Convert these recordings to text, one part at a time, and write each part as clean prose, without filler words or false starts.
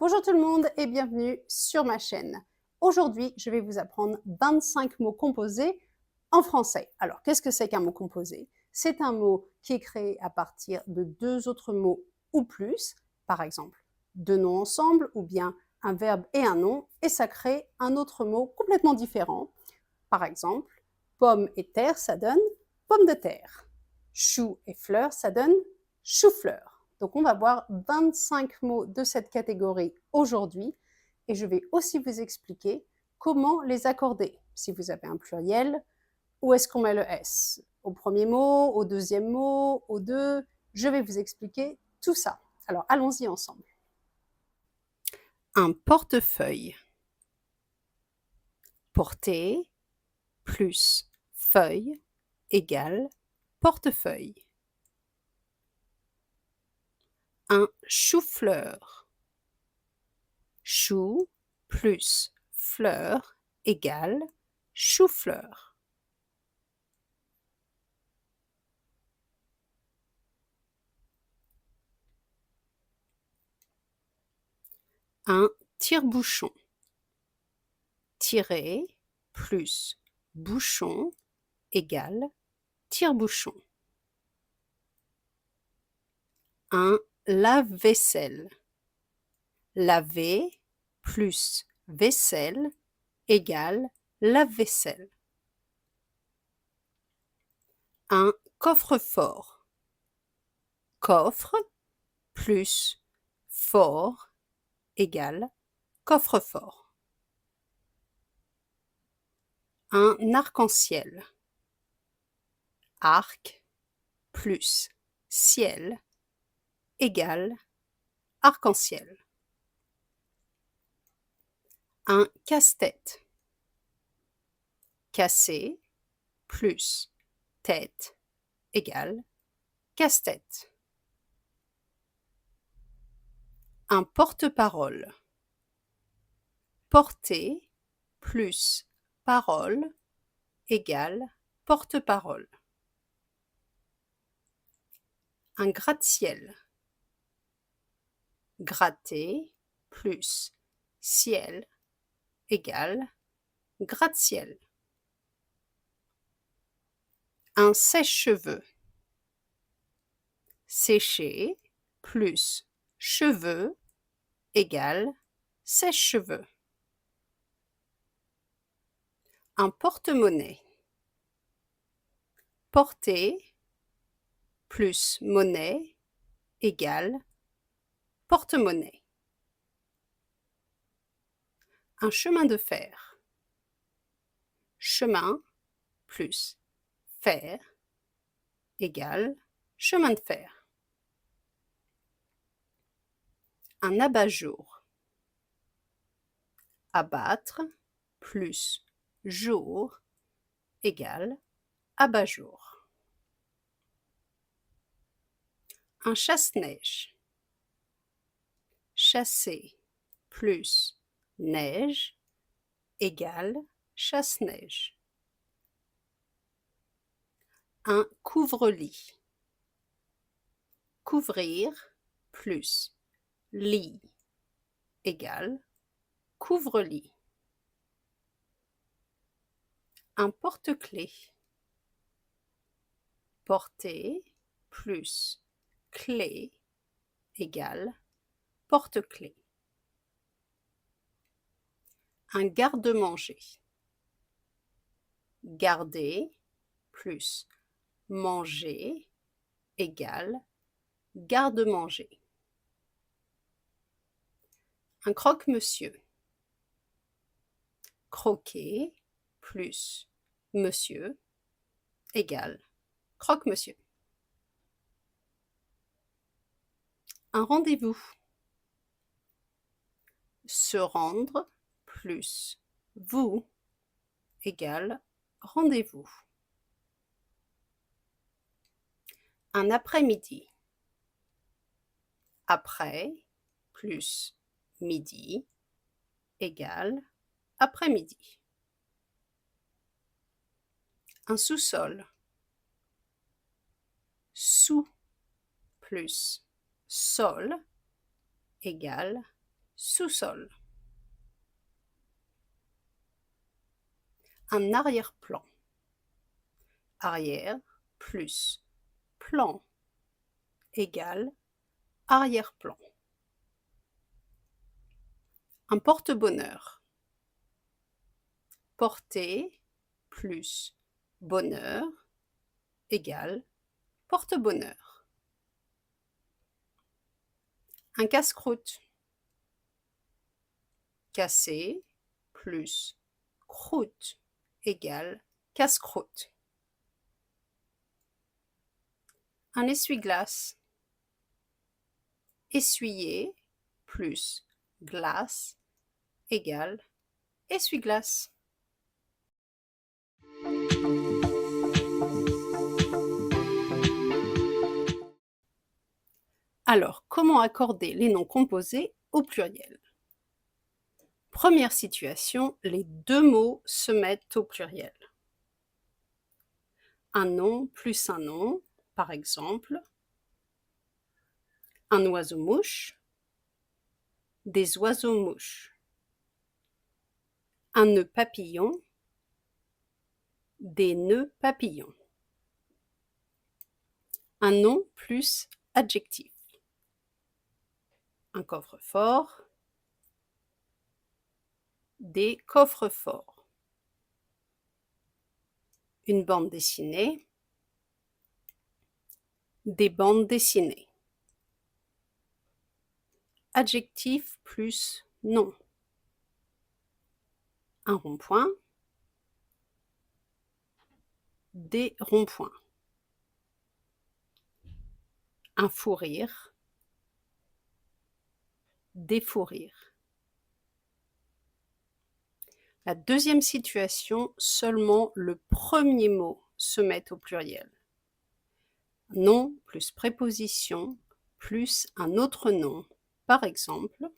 Bonjour tout le monde et bienvenue sur ma chaîne. Aujourd'hui, je vais vous apprendre 25 mots composés en français. Alors, qu'est-ce que c'est qu'un mot composé? C'est un mot qui est créé à partir de deux autres mots ou plus, par exemple deux noms ensemble ou bien un verbe et un nom, et ça crée un autre mot complètement différent. Par exemple, pomme et terre, ça donne pomme de terre. Chou et fleur, ça donne chou-fleur. Donc on va voir 25 mots de cette catégorie aujourd'hui et je vais aussi vous expliquer comment les accorder. Si vous avez un pluriel, où est-ce qu'on met le S? Au premier mot, au deuxième mot, au deux? Je vais vous expliquer tout ça. Alors allons-y ensemble. Un portefeuille. Porter plus feuille égale portefeuille. Un chou-fleur. Chou plus fleur égale chou-fleur. Un tire-bouchon. Tirer plus bouchon égale tire-bouchon. Un lave-vaisselle. Laver plus vaisselle égale lave-vaisselle. Un coffre-fort. Coffre plus fort égale coffre-fort. Un arc-en-ciel. Arc plus ciel égale arc-en-ciel. Un casse-tête. Casser plus tête égale casse-tête. Un porte-parole. Porter plus parole égale porte-parole. Un gratte-ciel. Gratter plus ciel égale gratte-ciel. Un sèche-cheveux. Sécher plus cheveux égale sèche-cheveux. Un porte-monnaie. Porter plus monnaie égale porte-monnaie. Un chemin de fer. Chemin plus fer égale chemin de fer. Un abat-jour. Abattre plus jour égale abat-jour. Un chasse-neige. Chasser plus neige égale chasse-neige. Un couvre-lit. Couvrir plus lit égale couvre-lit. Un porte-clés. Porter plus clé égale porte-clés. Un garde-manger. Garder plus manger égale garde-manger. Un croque-monsieur. Croquer plus monsieur égale croque-monsieur. Un rendez-vous. Se rendre plus vous égale rendez-vous. Un après-midi. Après plus midi égale après-midi. Un sous-sol. Sous plus sol égale sous-sol. Un arrière-plan. Arrière plus plan égale arrière-plan. Un porte-bonheur. Porter plus bonheur égale porte-bonheur. Un casse-croûte. Casser plus croûte égale casse-croûte. Un essuie-glace. Essuyer plus glace égale essuie-glace. Alors, comment accorder les noms composés au pluriel? Première situation, les deux mots se mettent au pluriel. Un nom plus un nom, par exemple, un oiseau-mouche, des oiseaux-mouches. Un nœud papillon, des nœuds papillons. Un nom plus adjectif. Un coffre-fort, des coffres-forts. Une bande dessinée, des bandes dessinées. Adjectif plus nom. Un rond-point, des ronds-points. Un fou rire, des fous rires. La deuxième situation, seulement le premier mot se met au pluriel. Nom plus préposition plus un autre nom. Par exemple,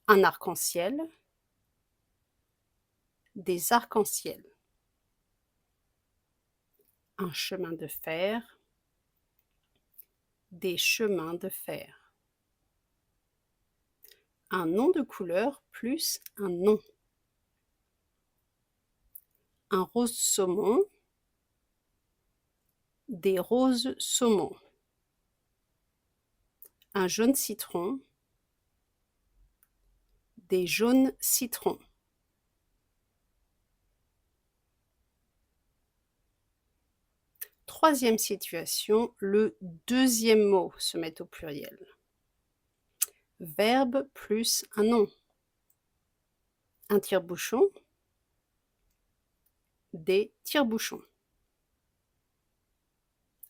un arc-en-ciel, des arcs-en-ciel. Un chemin de fer, des chemins de fer. Un nom de couleur plus un nom. Un rose saumon, des roses saumons. Un jaune citron, des jaunes citrons. Troisième situation, le deuxième mot se met au pluriel. Verbe plus un nom. Un tire-bouchon, des tire-bouchons.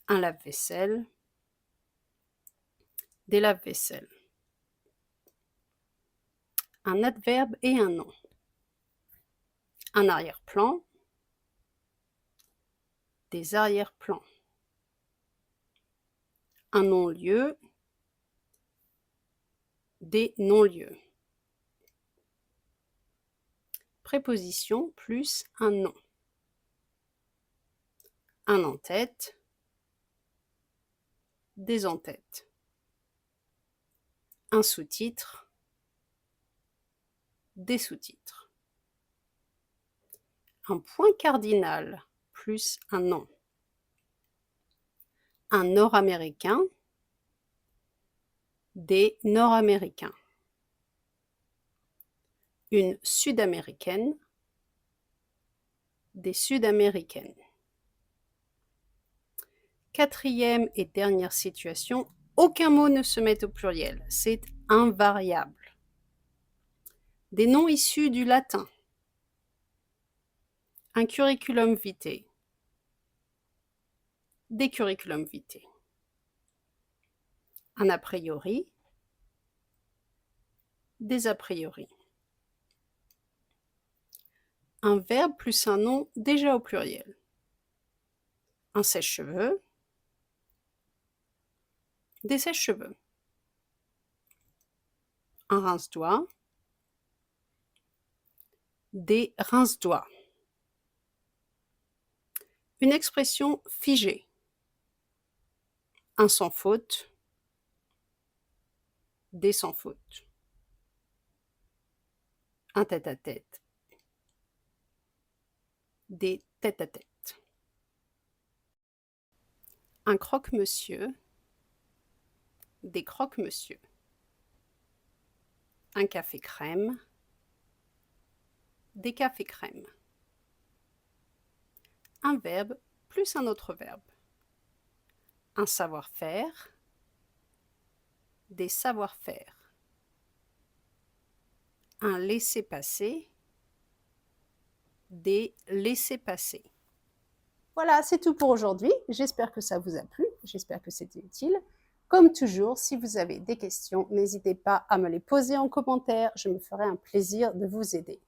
Un lave-vaisselle, des lave-vaisselles. Un adverbe et un nom. Un arrière-plan, des arrière-plans. Un non-lieu, des non-lieux. Préposition plus un nom. Un en-tête, des en-têtes. Un sous-titre, des sous-titres. Un point cardinal plus un nom. Un nord-américain, des nord-américains. Une sud-américaine, des sud-américaines. Quatrième et dernière situation, aucun mot ne se met au pluriel, c'est invariable. Des noms issus du latin. Un curriculum vitae, des curriculum vitae. Un a priori, des a priori. Un verbe plus un nom déjà au pluriel. Un sèche-cheveux, des sèche-cheveux. Un rince-doigts, des rince-doigts. Une expression figée. Un sans faute, des sans faute, un tête-à-tête, des tête-à-tête, un croque-monsieur, des croque-monsieur, un café crème, des cafés crème, un verbe plus un autre verbe, un savoir-faire, des savoir-faire, un laisser-passer, des laissez-passer. Voilà, c'est tout pour aujourd'hui. J'espère que ça vous a plu, j'espère que c'était utile. Comme toujours, si vous avez des questions, n'hésitez pas à me les poser en commentaire, je me ferai un plaisir de vous aider.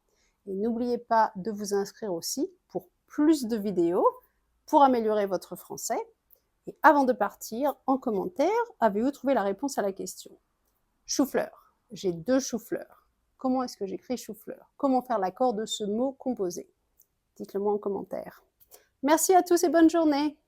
Et n'oubliez pas de vous inscrire aussi pour plus de vidéos pour améliorer votre français. Et avant de partir, en commentaire, avez-vous trouvé la réponse à la question? Chou-fleur. J'ai 2 choux-fleurs. Comment est-ce que j'écris chou-fleur? Comment faire l'accord de ce mot composé? Dites-le moi en commentaire. Merci à tous et bonne journée!